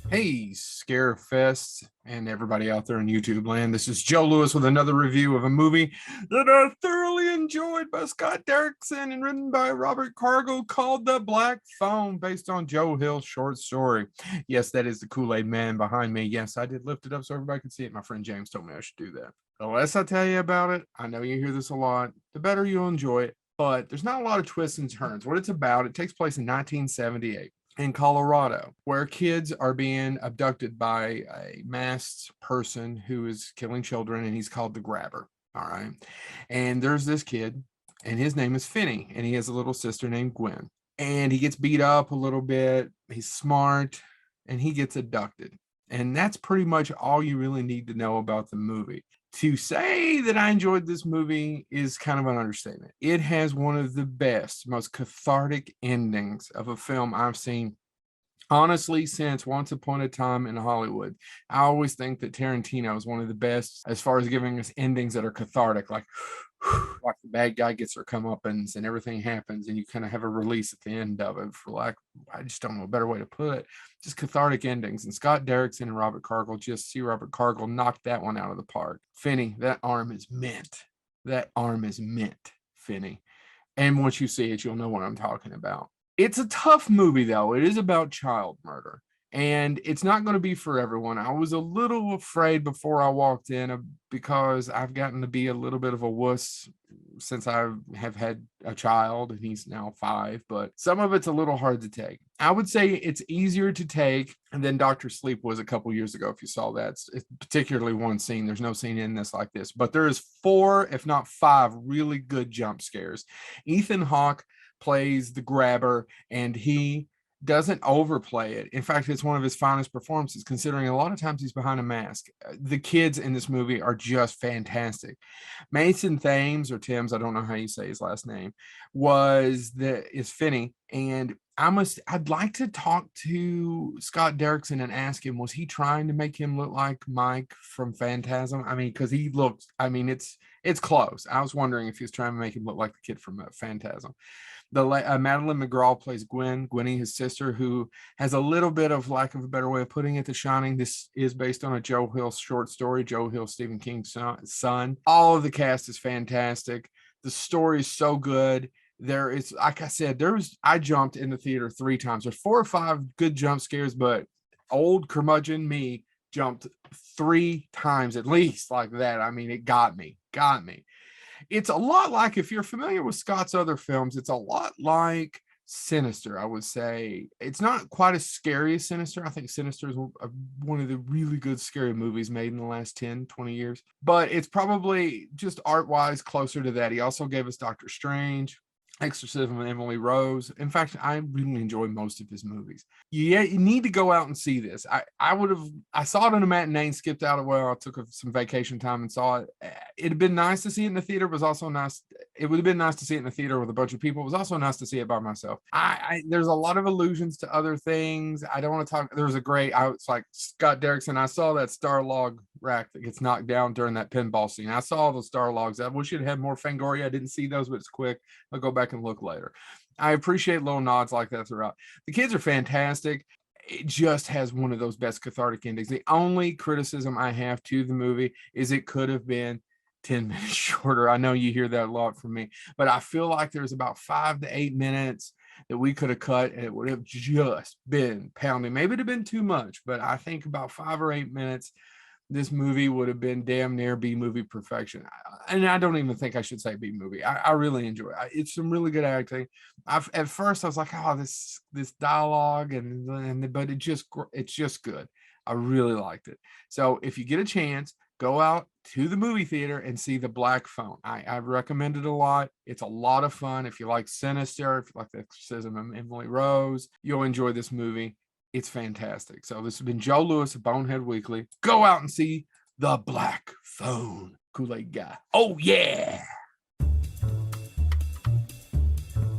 Hey, Scarefest, and everybody out there in YouTube land. This is Joe Lewis with another review of a movie that I thoroughly enjoyed by Scott Derrickson and written by Robert Cargill called The Black Phone, based on Joe Hill's short story. Yes, that is the Kool-Aid Man behind me. Yes, I did lift it up so everybody could see it. My friend James told me I should do that. The less I tell you about it, I know you hear this a lot, the better you'll enjoy it. But there's not a lot of twists and turns. What it's about, it takes place in 1978 in Colorado, where kids are being abducted by a masked person who is killing children, and he's called the Grabber. All right. And there's this kid, and his name is Finney, and he has a little sister named Gwen. And he gets beat up a little bit. He's smart, and he gets abducted. And that's pretty much all you really need to know about the movie. To say that I enjoyed this movie is kind of an understatement. It has one of the best, most cathartic endings of a film I've seen, honestly, since Once Upon a Time in Hollywood. I always think that Tarantino is one of the best as far as giving us endings that are cathartic, like the bad guy gets their comeuppance and everything happens, and you kind of have a release at the end of it. For like, I just don't know a better way to put it. Just cathartic endings. And Scott Derrickson and Robert Cargill, just see Robert Cargill knocked that one out of the park. Finney, that arm is mint. That arm is mint, Finney. And once you see it, you'll know what I'm talking about. It's a tough movie, though. It is about child murder, and it's not going to be for everyone. I was a little afraid before I walked in because I've gotten to be a little bit of a wuss since I have had a child, and he's now 5, but some of it's a little hard to take. I would say it's easier to take than Dr. Sleep was a couple years ago. If you saw that, it's particularly one scene. There's no scene in this like this, but there is 4, if not 5, really good jump scares. Ethan Hawke plays the Grabber, and he doesn't overplay it. In fact, it's one of his finest performances, considering a lot of times he's behind a mask. The kids in this movie are just fantastic. Mason Thames, or Timms, I don't know how you say his last name, is Finney. And I'd like to talk to Scott Derrickson and ask him, was he trying to make him look like Mike from Phantasm? I mean, because he looks, I mean, it's close. I was wondering if he was trying to make him look like the kid from Phantasm. Madeline McGraw plays Gwenny, his sister, who has a little bit of, lack of a better way of putting it, The Shining. This is based on a Joe Hill short story. Joe Hill, Stephen King's son. All of the cast is fantastic. The story is so good. There is, like I said, I jumped in the theater 3 times. There's 4 or 5 good jump scares, but old curmudgeon me jumped 3 times at least like that. I mean, it got me. It's a lot like, if you're familiar with Scott's other films, it's a lot like Sinister, I would say. It's not quite as scary as Sinister. I think Sinister is one of the really good scary movies made in the last 10, 20 years. But it's probably just art-wise closer to that. He also gave us Doctor Strange, Exorcism of Emily Rose. In fact, I really enjoy most of his movies. Yeah, you need to go out and see this. I saw it in a matinee and skipped out of where I took some vacation time and saw it. It'd been nice to see it in the theater. It was also nice. It would have been nice to see it in the theater with a bunch of people. It was also nice to see it by myself. There's a lot of allusions to other things. I don't want to talk. There's a great. It's like Scott Derrickson. I saw that Starlog rack that gets knocked down during that pinball scene. I saw those Starlogs. I wish it had more Fangoria. I didn't see those, but it's quick. I'll go back and look later. I appreciate little nods like that throughout. The kids are fantastic. It just has one of those best cathartic endings. The only criticism I have to the movie is it could have been 10 minutes shorter. I know you hear that a lot from me, but I feel like there's about 5 to 8 minutes that we could have cut, and it would have just been pounding. Maybe it'd have been too much, but I think about 5 or 8 minutes, this movie would have been damn near B movie perfection. And I don't even think I should say B movie. I really enjoy it. It's some really good acting. At first I was like, oh, this dialogue but it's just good. I really liked it. So if you get a chance, go out to the movie theater and see The Black Phone. I recommend it a lot. It's a lot of fun. If you like Sinister, if you like The Exorcism of Emily Rose, you'll enjoy this movie. It's fantastic. So this has been Joe Lewis of Bonehead Weekly. Go out and see The Black Phone. Kool-Aid guy. Oh, yeah.